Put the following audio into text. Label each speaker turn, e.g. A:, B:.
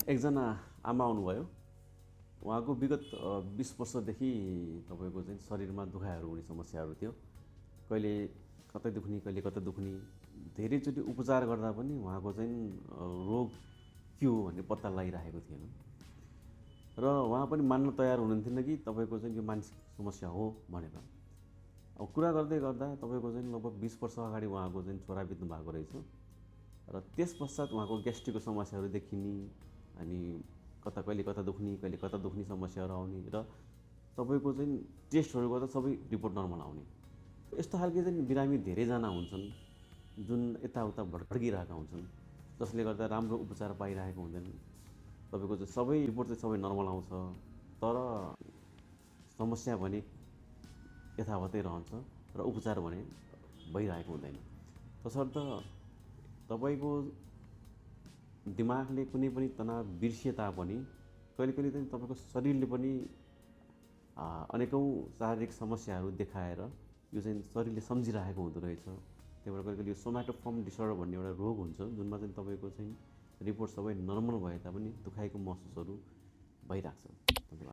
A: एकजना आमा आउनुभयो। उहाँको विगत 20 वर्षदेखि तपाईँको चाहिँ शरीरमा दुखाइहरू हुने समस्याहरू थियो। कहिले कतै दुख्ने, कहिले कतै दुख्ने। धेरैचोटि उपचार गर्दा पनि उहाँको चाहिँ रोग के हो भन्ने पत्ता लगाइरहेको थिएन। र उहाँ पनि मान्न तयार हुनुहुन्थेन कि तपाईँको चाहिँ यो मानसिक समस्या हो भनेर। अब कुरा गर्दै गर्दा तपाईँको चाहिँ लगभग 20 वर्ष अगाडि उहाँको चाहिँ छोरा बित्नु भएको रहेछ। र त्यस पश्चात उहाँको ग्यास्ट्रिकको समस्याहरू देखिने, अनि कहिले कता दुख्ने समस्याहरू आउने र तपाईँको चाहिँ टेस्टहरू गर्दा सबै रिपोर्ट नर्मल आउने। यस्तो खालके चाहिँ बिरामी धेरैजना हुन्छन् जुन यताउता भड्किरहेका हुन्छन्, जसले गर्दा राम्रो उपचार पाइरहेको हुँदैन। तपाईँको चाहिँ सबै रिपोर्ट चाहिँ सबै नर्मल आउँछ, तर समस्या भने यथावतै रहन्छ र उपचार भने भइरहेको हुँदैन। तसर्थ तपाईँको दिमागले कुनै पनि तनाव बिर्सिए तापनि कहिले कहिले चाहिँ तपाईँको शरीरले पनि अनेकौँ शारीरिक समस्याहरू देखाएर यो चाहिँ शरीरले सम्झिरहेको हुँदो रहेछ। त्यही भएर कहिले कहिले यो सोमाटोफर्म डिसअर्डर भन्ने एउटा रोग हुन्छ, जुनमा चाहिँ तपाईँको चाहिँ रिपोर्ट सबै नर्मल भए तापनि दुखाइको महसुसहरू भइरहेको छ। धन्यवाद।